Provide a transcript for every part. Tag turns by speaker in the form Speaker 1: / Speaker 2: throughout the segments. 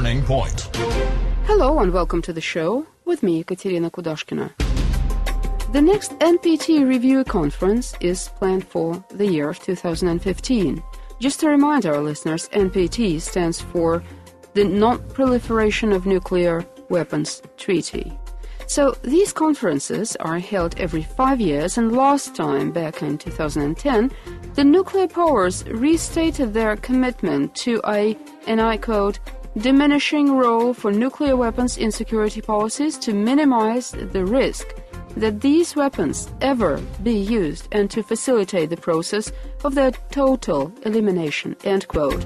Speaker 1: Turning Point.
Speaker 2: Hello and welcome to the show with me, Ekaterina Kudashkina. The next NPT review conference is planned for the year of 2015. Just to remind our listeners, NPT stands for the Non-Proliferation of Nuclear Weapons Treaty. So these conferences are held every 5 years, and last time, back in 2010, the nuclear powers restated their commitment to and I quote, diminishing role for nuclear weapons in security policies to minimize the risk that these weapons ever be used and to facilitate the process of their total elimination, end quote.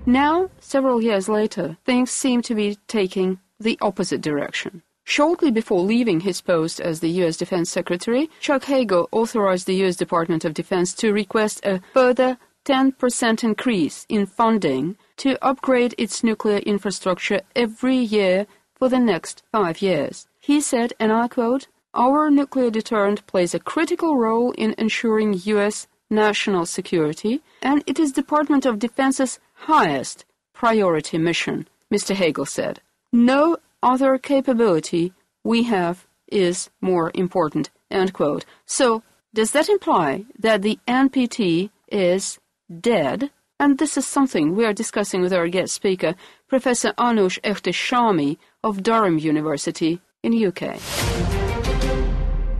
Speaker 2: Now, several years later, things seem to be taking the opposite direction. Shortly before leaving his post as the U.S. Defense Secretary, Chuck Hagel authorized the U.S. Department of Defense to request a further 10% increase in funding to upgrade its nuclear infrastructure every year for the next 5 years. He said, and I quote, "Our nuclear deterrent plays a critical role in ensuring U.S. national security, and it is Department of Defense's highest priority mission," Mr. Hagel said. "No other capability we have is more important," end quote. So, does that imply that the NPT is dead? And this is something we are discussing with our guest speaker, Professor Anush Ehteshami of Durham University in UK.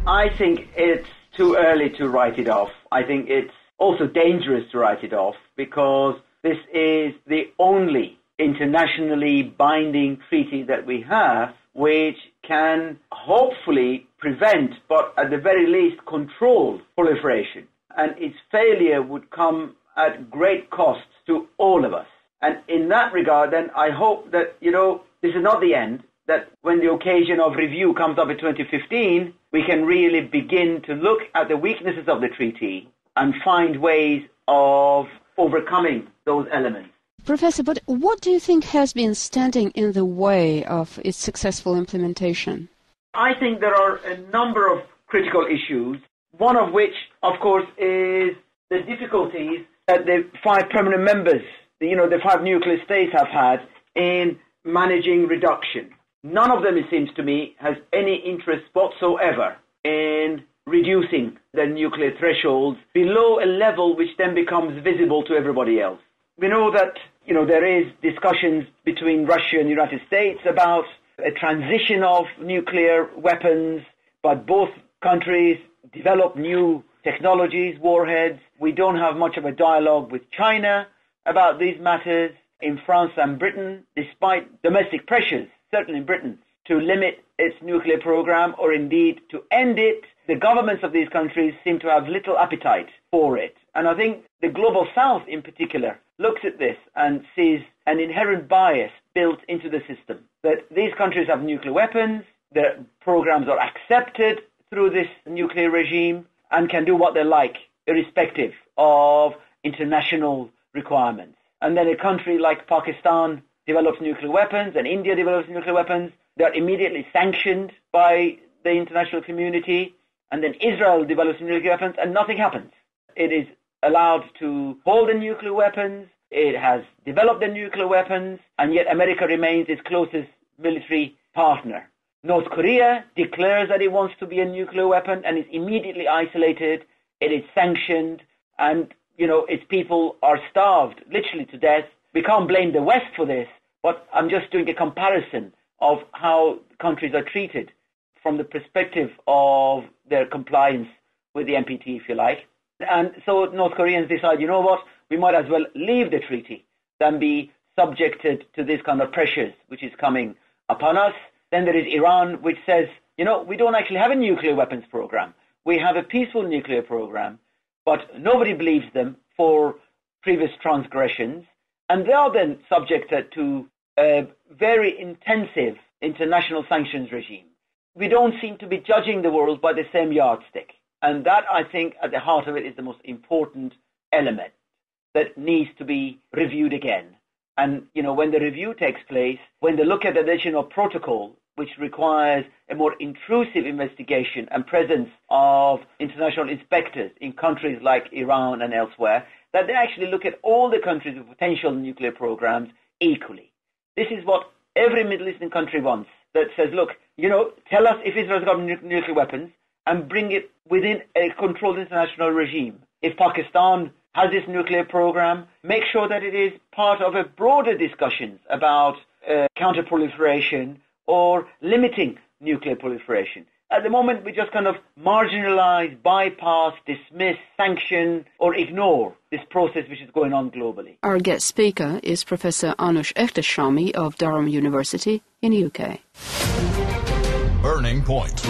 Speaker 3: I think it's too early to write it off. I think it's also dangerous to write it off because this is the only internationally binding treaty that we have which can hopefully prevent, but at the very least control, proliferation. And its failure would come at great cost to all of us. And in that regard, then, I hope that, this is not the end, that when the occasion of review comes up in 2015, we can really begin to look at the weaknesses of the treaty and find ways of overcoming those elements.
Speaker 2: Professor, but what do you think has been standing in the way of its successful implementation?
Speaker 3: I think there are a number of critical issues, one of which, of course, is the difficulties that the 5 permanent members, the 5 nuclear states have had in managing reduction. None of them, it seems to me, has any interest whatsoever in reducing the nuclear thresholds below a level which then becomes visible to everybody else. We know that, there is discussions between Russia and the United States about a transition of nuclear weapons, but both countries develop new technologies, warheads. We don't have much of a dialogue with China about these matters. In France and Britain, despite domestic pressures, certainly in Britain, to limit its nuclear program or indeed to end it, the governments of these countries seem to have little appetite for it. And I think the Global South in particular looks at this and sees an inherent bias built into the system, that these countries have nuclear weapons, their programs are accepted through this nuclear regime and can do what they like, irrespective of international requirements. And then a country like Pakistan develops nuclear weapons and India develops nuclear weapons. They're immediately sanctioned by the international community. And then Israel develops nuclear weapons and nothing happens. It is allowed to hold the nuclear weapons. It has developed the nuclear weapons, and yet America remains its closest military partner. North Korea declares that it wants to be a nuclear weapon and is immediately isolated. It is sanctioned, and its people are starved literally to death. We can't blame the West for this, but I'm just doing a comparison of how countries are treated from the perspective of their compliance with the NPT, if you like. And so North Koreans decide, we might as well leave the treaty than be subjected to this kind of pressures which is coming upon us. Then there is Iran, which says, we don't actually have a nuclear weapons program. We have a peaceful nuclear program, but nobody believes them for previous transgressions. And they are then subjected to a very intensive international sanctions regime. We don't seem to be judging the world by the same yardstick. And that, I think, at the heart of it is the most important element that needs to be reviewed again. And, when the review takes place, when they look at the additional protocol, which requires a more intrusive investigation and presence of international inspectors in countries like Iran and elsewhere, that they actually look at all the countries with potential nuclear programs equally. This is what every Middle Eastern country wants, that says, look, tell us if Israel's got nuclear weapons and bring it within a controlled international regime. If Pakistan has this nuclear program, make sure that it is part of a broader discussion about counter-proliferation or limiting nuclear proliferation. At the moment, we just kind of marginalize, bypass, dismiss, sanction, or ignore this process which is going on globally.
Speaker 2: Our guest speaker is Professor Anush Ehteshami of Durham University in the UK.
Speaker 1: Burning Point.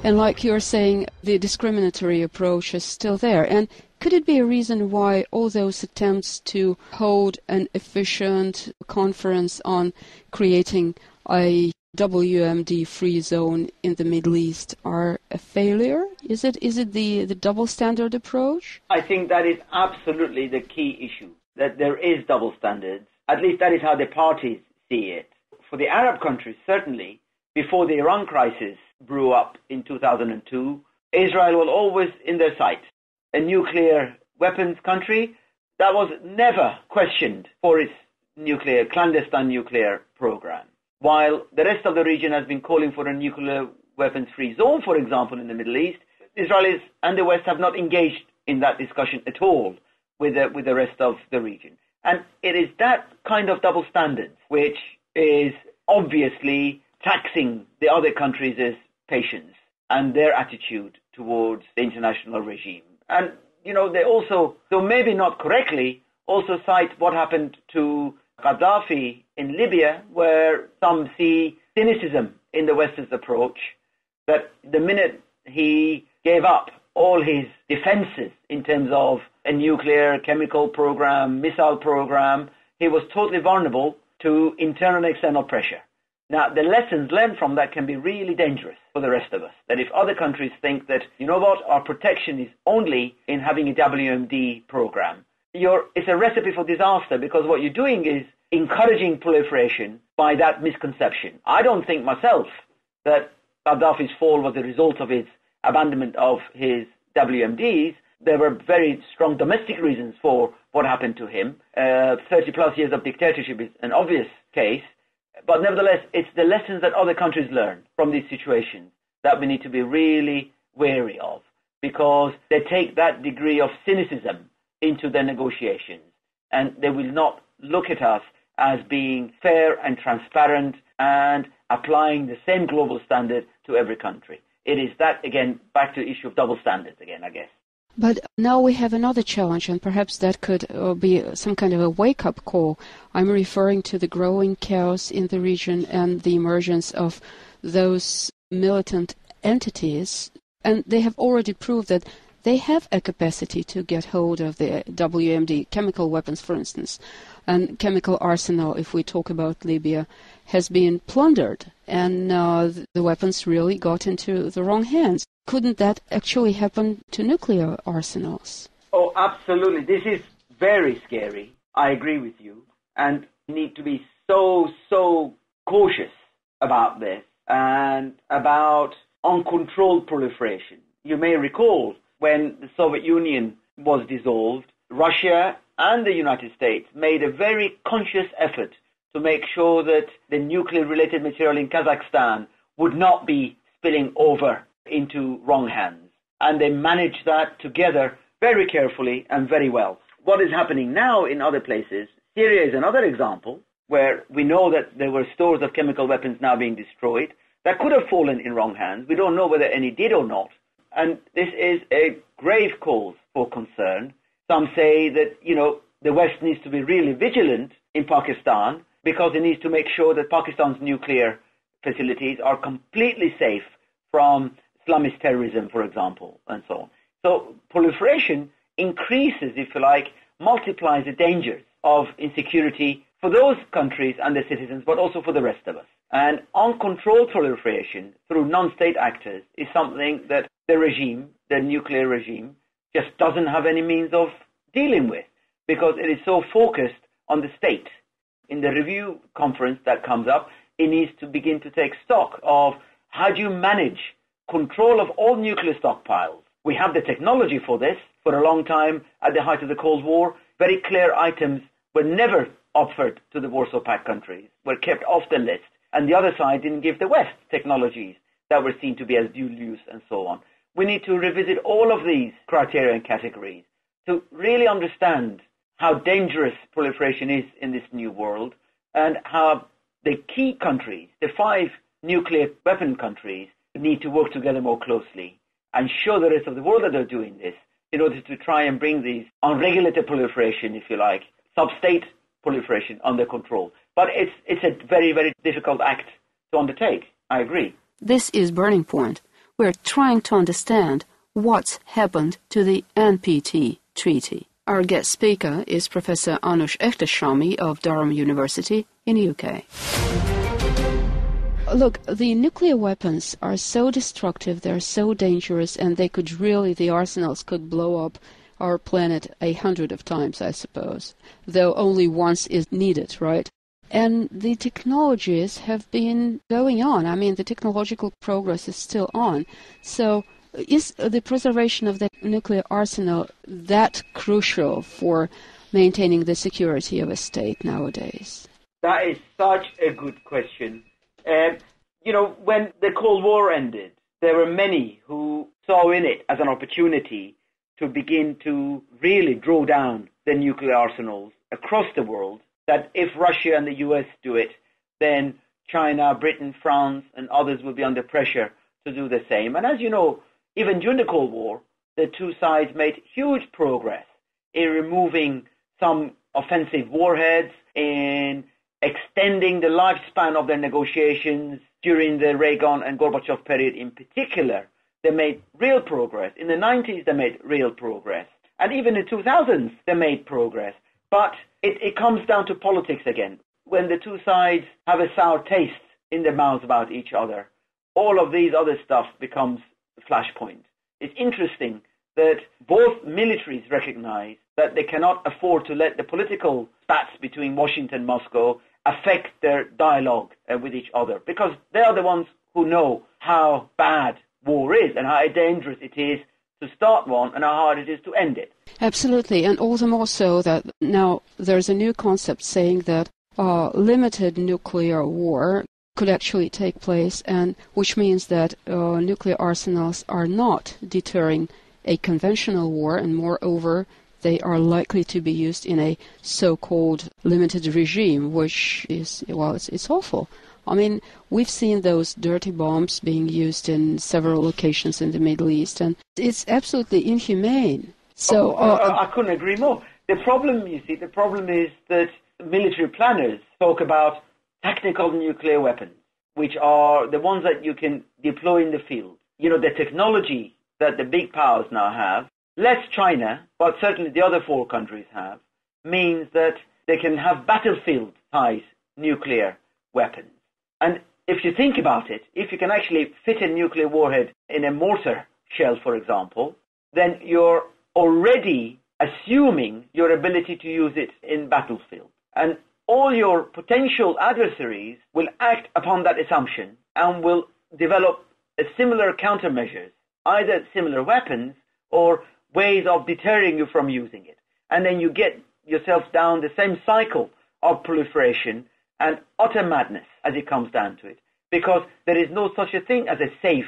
Speaker 2: And like you're saying, the discriminatory approach is still there. And could it be a reason why all those attempts to hold an efficient conference on creating a WMD-free zone in the Middle East are a failure? Is it the double standard approach?
Speaker 3: I think that is absolutely the key issue, that there is double standards. At least that is how the parties see it. For the Arab countries, certainly, before the Iran crisis blew up in 2002, Israel was always in their sight. A nuclear weapons country that was never questioned for its clandestine nuclear program. While the rest of the region has been calling for a nuclear weapons-free zone, for example, in the Middle East, Israelis and the West have not engaged in that discussion at all with the rest of the region. And it is that kind of double standard which is obviously taxing the other countries' patience and their attitude towards the international regime. And, they also, though maybe not correctly, also cite what happened to Gaddafi in Libya, where some see cynicism in the West's approach, that the minute he gave up all his defenses in terms of a nuclear, chemical program, missile program, he was totally vulnerable to internal and external pressure. Now, the lessons learned from that can be really dangerous for the rest of us. That if other countries think that, our protection is only in having a WMD program, it's a recipe for disaster, because what you're doing is encouraging proliferation by that misconception. I don't think myself that Gaddafi's fall was a result of his abandonment of his WMDs. There were very strong domestic reasons for what happened to him. 30 plus years of dictatorship is an obvious case. But nevertheless, it's the lessons that other countries learn from these situations that we need to be really wary of, because they take that degree of cynicism into their negotiations, and they will not look at us as being fair and transparent and applying the same global standard to every country. It is that, again, back to the issue of double standards again, I guess.
Speaker 2: But now we have another challenge, and perhaps that could be some kind of a wake-up call. I'm referring to the growing chaos in the region and the emergence of those militant entities, and they have already proved that they have a capacity to get hold of the WMD, chemical weapons, for instance. And chemical arsenal, if we talk about Libya, has been plundered, and the weapons really got into the wrong hands. Couldn't that actually happen to nuclear arsenals?
Speaker 3: Oh, absolutely. This is very scary. I agree with you. And we need to be so cautious about this and about uncontrolled proliferation. You may recall when the Soviet Union was dissolved, Russia and the United States made a very conscious effort to make sure that the nuclear-related material in Kazakhstan would not be spilling over into wrong hands. And they managed that together very carefully and very well. What is happening now in other places, Syria is another example, where we know that there were stores of chemical weapons now being destroyed that could have fallen in wrong hands. We don't know whether any did or not. And this is a grave cause for concern. Some say that, the West needs to be really vigilant in Pakistan, because it needs to make sure that Pakistan's nuclear facilities are completely safe from Islamist terrorism, for example, and so on. So proliferation increases, if you like, multiplies the dangers of insecurity for those countries and their citizens, but also for the rest of us. And uncontrolled proliferation through non-state actors is something that the regime, the nuclear regime, just doesn't have any means of dealing with, because it is so focused on the state. In the review conference that comes up, it needs to begin to take stock of how do you manage control of all nuclear stockpiles. We have the technology for this. For a long time, at the height of the Cold War, very clear items were never offered to the Warsaw Pact countries were kept off the list, and the other side didn't give the West technologies that were seen to be as dual use and so on. We need to revisit all of these criteria and categories to really understand how dangerous proliferation is in this new world, and how the key countries, the 5 nuclear weapon countries, need to work together more closely and show the rest of the world that they're doing this in order to try and bring these unregulated proliferation, if you like, sub-state proliferation under control. But it's a very, very difficult act to undertake. I agree.
Speaker 2: This is Burning Point. We're trying to understand what's happened to the NPT Treaty. Our guest speaker is Professor Anush Ehteshami of Durham University in the UK. Look, the nuclear weapons are so destructive, they're so dangerous, and they could really, the arsenals could blow up our planet 100 of times, I suppose, though only once is needed, right? And the technologies have been going on. I mean, the technological progress is still on. So is the preservation of the nuclear arsenal that crucial for maintaining the security of a state nowadays?
Speaker 3: That is such a good question. When the Cold War ended, there were many who saw in it as an opportunity to begin to really draw down the nuclear arsenals across the world, that if Russia and the US do it, then China, Britain, France, and others will be under pressure to do the same. And as you know, even during the Cold War, the two sides made huge progress in removing some offensive warheads, in extending the lifespan of their negotiations during the Reagan and Gorbachev period in particular. They made real progress. In the 90s, they made real progress. And even in the 2000s, they made progress. But it comes down to politics again. When the two sides have a sour taste in their mouths about each other, all of these other stuff becomes flashpoint. It's interesting that both militaries recognize that they cannot afford to let the political spats between Washington and Moscow affect their dialogue with each other, because they are the ones who know how bad war is and how dangerous it is to start one and how hard it is to end it.
Speaker 2: Absolutely, and all the more so that now there's a new concept saying that limited nuclear war could actually take place, and which means that nuclear arsenals are not deterring a conventional war, and moreover they are likely to be used in a so-called limited regime, which is, well, it's awful. I mean, we've seen those dirty bombs being used in several locations in the Middle East, and it's absolutely inhumane. So
Speaker 3: I couldn't agree more. The problem is that military planners talk about tactical nuclear weapons, which are the ones that you can deploy in the field. You know, the technology that the big powers now have, less China, but certainly the other 4 countries have, means that they can have battlefield-size nuclear weapons. And if you think about it, if you can actually fit a nuclear warhead in a mortar shell, for example, then you're already assuming your ability to use it in battlefield. And all your potential adversaries will act upon that assumption and will develop a similar countermeasures, either similar weapons or ways of deterring you from using it. And then you get yourself down the same cycle of proliferation and utter madness as it comes down to it, because there is no such a thing as a safe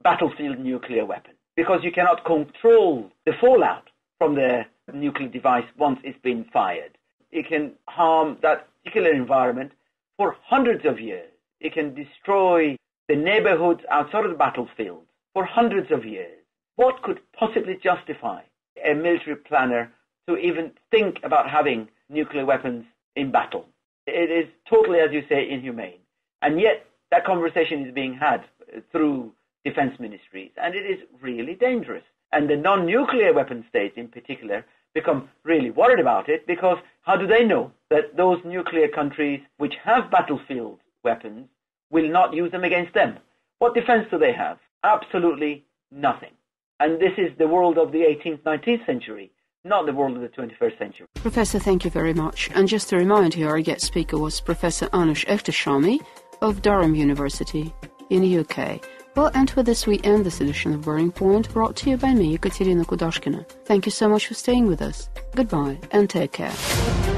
Speaker 3: battlefield nuclear weapon, because you cannot control the fallout from the nuclear device once it's been fired. It can harm that particular environment for hundreds of years. It can destroy the neighborhoods outside of the battlefield for hundreds of years. What could possibly justify a military planner to even think about having nuclear weapons in battle? It is totally, as you say, inhumane. And yet that conversation is being had through defense ministries, and it is really dangerous. And the non-nuclear weapon states in particular become really worried about it, because how do they know that those nuclear countries which have battlefield weapons will not use them against them? What defense do they have? Absolutely nothing. And this is the world of the 18th, 19th century, not the world of the 21st century.
Speaker 2: Professor, thank you very much. And just to remind you, our guest speaker was Professor Anush Ehteshami of Durham University in the UK. Well, and with this we end this edition of Burning Point, brought to you by me, Ekaterina Kudashkina. Thank you so much for staying with us. Goodbye and take care.